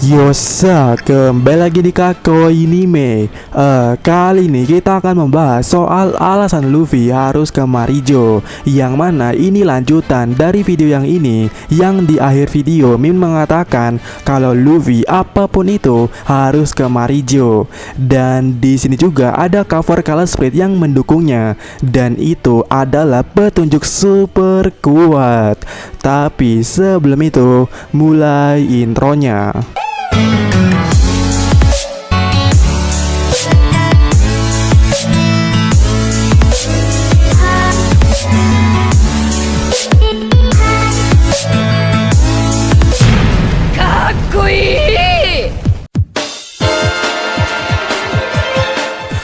Yosa, kembali lagi di Kakoi Anime. Kali ini kita akan membahas soal alasan Luffy harus ke Marijo. Yang mana ini lanjutan dari video yang ini. Yang di akhir video Min mengatakan kalau Luffy apapun itu harus ke Marijo. Dan di sini juga ada cover Color Split yang mendukungnya. Dan itu adalah petunjuk super kuat. Tapi sebelum itu, mulai intronya.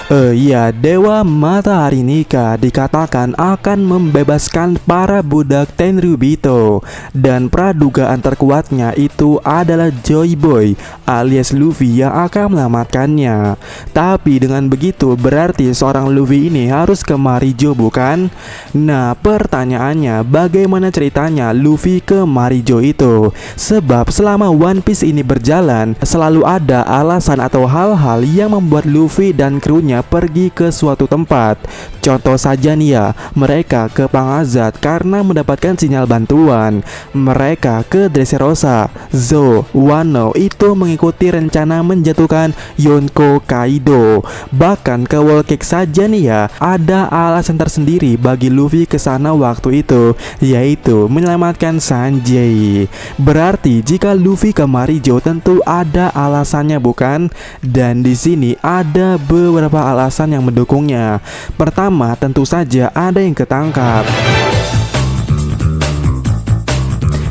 Iya, Dewa Matahari Nika dikatakan akan membebaskan para budak Tenryubito. Dan pradugaan terkuatnya itu adalah Joy Boy alias Luffy yang akan menyelamatkannya. Tapi dengan begitu berarti seorang Luffy ini harus ke Marijo, bukan? Nah, pertanyaannya, bagaimana ceritanya Luffy ke Marijo itu? Sebab selama One Piece ini berjalan, selalu ada alasan atau hal-hal yang membuat Luffy dan krunya pergi ke suatu tempat. Contoh saja nih ya, mereka ke Pangazat karena mendapatkan sinyal bantuan. Mereka ke Dressrosa, Zou, Wano itu mengikuti rencana menjatuhkan Yonko Kaido. Bahkan ke Whole Cake saja nih ya, ada alasan tersendiri bagi Luffy ke sana waktu itu, yaitu menyelamatkan Sanjay. Berarti jika Luffy ke Marijo tentu ada alasannya, bukan? Dan di sini ada beberapa alasan yang mendukungnya. Pertama, tentu saja ada yang ketangkap.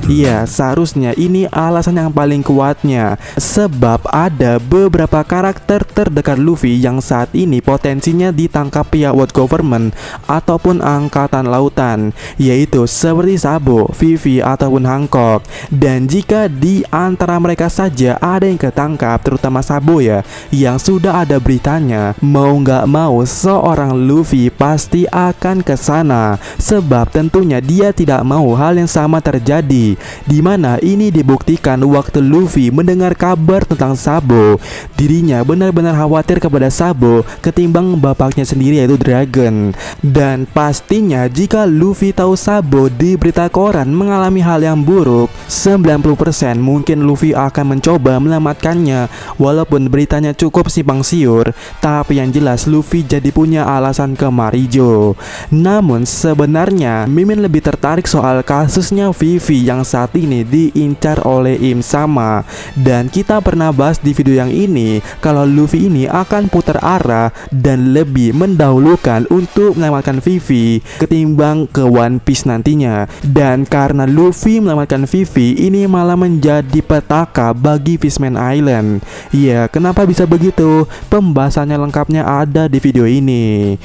Iya, seharusnya ini alasan yang paling kuatnya. Sebab ada beberapa karakter terdekat Luffy yang saat ini potensinya ditangkap pihak World Government ataupun Angkatan Lautan, yaitu seperti Sabo, Vivi, ataupun Hancock. Dan jika di antara mereka saja ada yang ketangkap, terutama Sabo ya, yang sudah ada beritanya, mau nggak mau seorang Luffy pasti akan ke sana. Sebab tentunya dia tidak mau hal yang sama terjadi. Dimana ini dibuktikan waktu Luffy mendengar kabar tentang Sabo. Dirinya benar-benar khawatir kepada Sabo ketimbang bapaknya sendiri, yaitu Dragon. Dan pastinya jika Luffy tahu Sabo di berita koran mengalami hal yang buruk, 90% mungkin Luffy akan mencoba menyelamatkannya. Walaupun beritanya cukup simpang siur, tapi yang jelas Luffy jadi punya alasan ke Marijo. Namun sebenarnya Mimin lebih tertarik soal kasusnya Vivi yang saat ini diincar oleh Im Sama. Dan kita pernah bahas di video yang ini kalau Luffy ini akan putar arah dan lebih mendahulukan untuk menyelamatkan Vivi ketimbang ke One Piece nantinya. Dan karena Luffy menyelamatkan Vivi, ini malah menjadi petaka bagi Fishman Island. Ya, kenapa bisa begitu? Pembahasannya lengkapnya ada di video ini.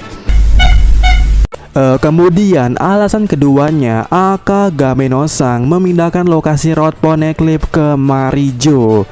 Kemudian alasan keduanya, Akagame-no-san memindahkan lokasi Road Poneglyph ke Marijo.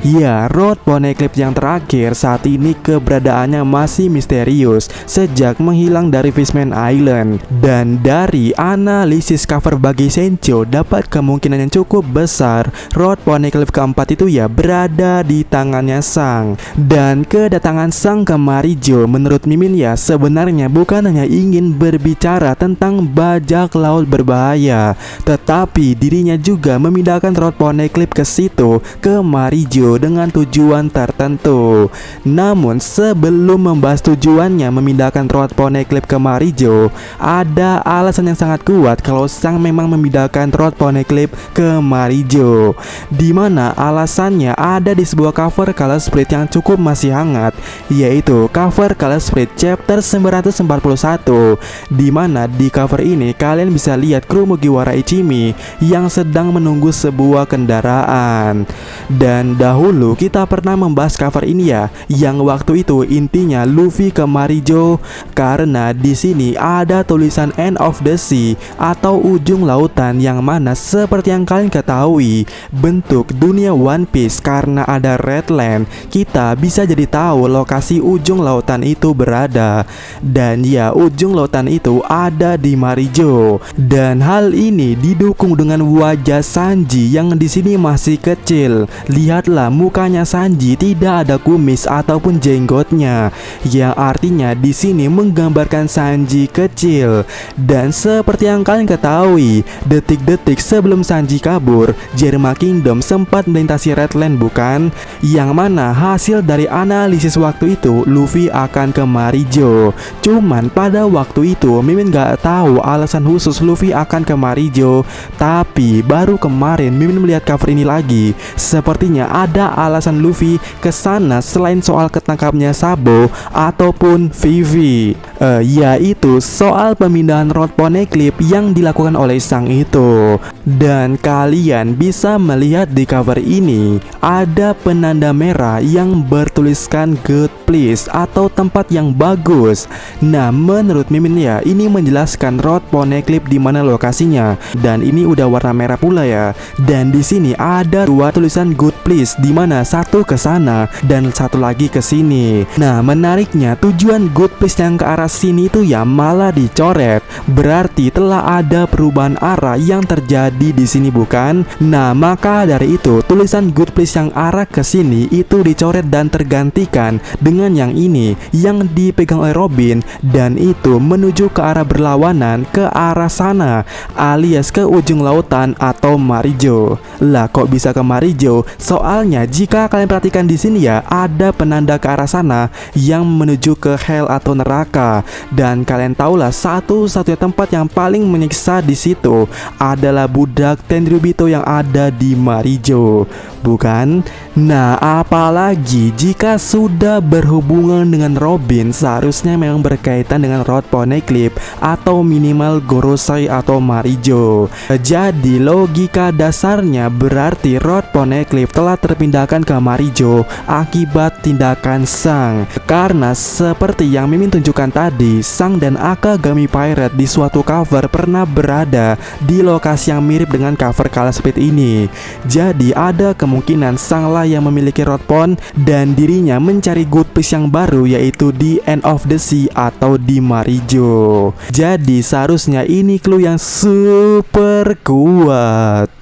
Ya, Road Poneglyph yang terakhir saat ini keberadaannya masih misterius sejak menghilang dari Fishman Island. Dan dari analisis cover bagi Sencho dapat kemungkinan yang cukup besar Road Poneglyph keempat itu ya berada di tangannya Sang. Dan kedatangan Sang ke Marijo menurut Mimin ya sebenarnya bukan hanya ingin berbicara tentang bajak laut berbahaya, tetapi dirinya juga memindahkan Road Poneglyph ke situ, ke Marijo, dengan tujuan tertentu. Namun sebelum membahas tujuannya memindahkan Road Poneglyph ke Marijo, ada alasan yang sangat kuat kalau Sang memang memindahkan Road Poneglyph ke Marijo. Dimana alasannya ada di sebuah cover Color Split yang cukup masih hangat, yaitu cover Color Split chapter 941. Dimana di cover ini kalian bisa lihat kru Mugiwara Ichimi yang sedang menunggu sebuah kendaraan. Dan dahulu dahulu kita pernah membahas cover ini ya, yang waktu itu intinya Luffy ke Marijo karena di sini ada tulisan End of the Sea atau ujung lautan, yang mana seperti yang kalian ketahui bentuk dunia One Piece karena ada Redland, kita bisa jadi tahu lokasi ujung lautan itu berada. Dan ya, ujung lautan itu ada di Marijo. Dan hal ini didukung dengan wajah Sanji yang di sini masih kecil. Lihatlah mukanya Sanji tidak ada kumis ataupun jenggotnya, yang artinya di sini menggambarkan Sanji kecil. Dan seperti yang kalian ketahui, detik-detik sebelum Sanji kabur, Jerma Kingdom sempat melintasi Redland bukan? Yang mana hasil dari analisis waktu itu Luffy akan ke Marijo. Cuman pada waktu itu Mimin gak tahu alasan khusus Luffy akan ke Marijo. Tapi baru kemarin Mimin melihat cover ini lagi. Sepertinya ada alasan Luffy ke sana selain soal ketangkapnya Sabo ataupun Vivi, yaitu soal pemindahan Road Poneglyph yang dilakukan oleh sang itu. Dan kalian bisa melihat di cover ini ada penanda merah yang bertuliskan good place atau tempat yang bagus. Nah, menurut Mimin ya, ini menjelaskan Road Poneglyph di mana lokasinya. Dan ini udah warna merah pula ya. Dan di sini ada dua tulisan good place, di mana satu ke sana dan satu lagi ke sini. Nah, menariknya tujuan good place yang ke arah sini itu ya malah dicoret. Berarti telah ada perubahan arah yang terjadi di sini bukan? Nah, maka dari itu tulisan good place yang arah ke sini itu dicoret dan tergantikan dengan yang ini yang dipegang oleh Robin, dan itu menuju ke arah berlawanan ke arah sana alias ke ujung lautan atau Marijo. Lah kok bisa ke Marijo? Soalnya jika kalian perhatikan di sini ya, ada penanda ke arah sana yang menuju ke hell atau neraka. Dan kalian tahulah satu-satunya tempat yang paling menyiksa di situ adalah budak Tenryubito yang ada di Marijo, bukan? Nah, apalagi jika sudah berhubungan dengan Robin, seharusnya memang berkaitan dengan Road Poneglyph atau minimal Gorosei atau Marijo. Jadi logika dasarnya berarti Road Poneglyph telah terpindahkan ke Marijo akibat tindakan Sang. Karena seperti yang Mimin tunjukkan tadi, Sang dan Akagami Pirate di suatu cover pernah berada di lokasi yang mirip dengan cover Kala Speed ini. Jadi ada kemungkinan Sang lah yang memiliki Road Pon dan dirinya mencari good place yang baru, yaitu di End of the Sea atau di Marijo. Jadi seharusnya ini clue yang super kuat.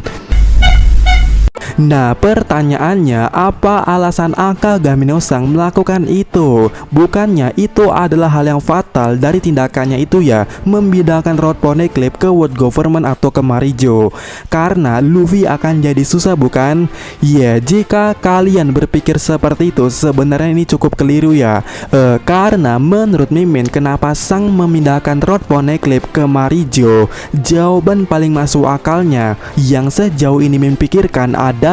Nah, pertanyaannya, apa alasan Akagami no Sang melakukan itu? Bukannya itu adalah hal yang fatal dari tindakannya itu ya, memindahkan Road Poneglyph ke World Government atau ke Marijo, karena Luffy akan jadi susah bukan? Ya, jika kalian berpikir seperti itu, sebenarnya ini cukup keliru ya. Karena menurut Mimin, kenapa Sang memindahkan Road Poneglyph ke Marijo? Jawaban paling masuk akalnya yang sejauh ini Mimin pikirkan adalah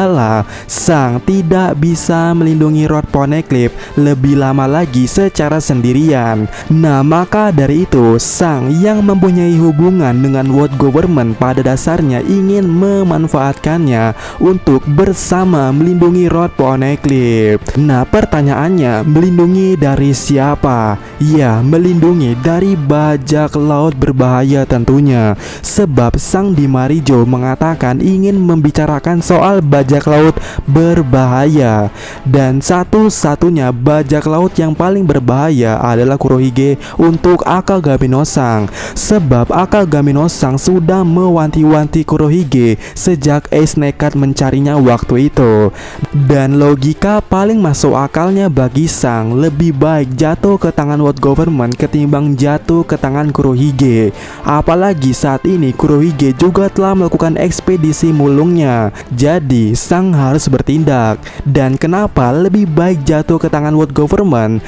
Sang tidak bisa melindungi Road Poneglyph lebih lama lagi secara sendirian. Nah, maka dari itu Sang yang mempunyai hubungan dengan World Government pada dasarnya ingin memanfaatkannya untuk bersama melindungi Road Poneglyph. Nah, pertanyaannya, melindungi dari siapa? Ya, melindungi dari bajak laut berbahaya tentunya. Sebab Sang di Marijo mengatakan ingin membicarakan soal bajak laut berbahaya, dan satu-satunya bajak laut yang paling berbahaya adalah Kurohige untuk Akagami no Sang. Sebab Akagami no Sang sudah mewanti-wanti Kurohige sejak Ace nekat mencarinya waktu itu. Dan logika paling masuk akalnya bagi Sang, lebih baik jatuh ke tangan World Government ketimbang jatuh ke tangan Kurohige. Apalagi saat ini Kurohige juga telah melakukan ekspedisi mulungnya. Jadi Sang harus bertindak. Dan kenapa lebih baik jatuh ke tangan World Government?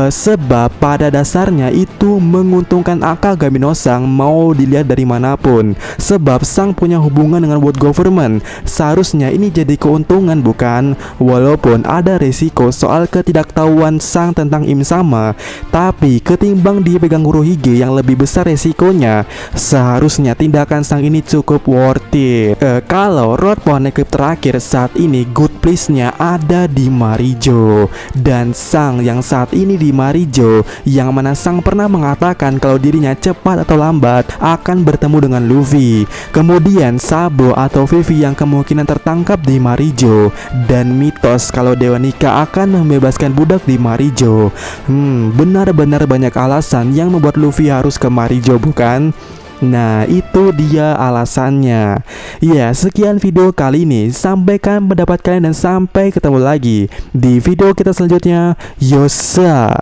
Sebab pada dasarnya itu menguntungkan Akagami no Sang mau dilihat dari manapun. Sebab Sang punya hubungan dengan World Government, seharusnya ini jadi keuntungan bukan? Walaupun ada resiko soal ketidaktahuan Sang tentang Im Sama, tapi Tapi ketimbang dia pegang Kurohige yang lebih besar resikonya, seharusnya tindakan sang ini cukup worth it. Kalau road poneglyph terakhir saat ini good place-nya ada di Marijo, dan sang yang saat ini di Marijo, yang mana sang pernah mengatakan kalau dirinya cepat atau lambat akan bertemu dengan Luffy. Kemudian Sabo atau Vivi yang kemungkinan tertangkap di Marijo, dan mitos kalau Dewa Nika akan membebaskan budak di Marijo. Benar-benar banyak alasan yang membuat Luffy harus ke Marijo, bukan? Nah, itu dia alasannya. Ya, sekian video kali ini. Sampaikan pendapat kalian dan sampai ketemu lagi di video kita selanjutnya. Yosa.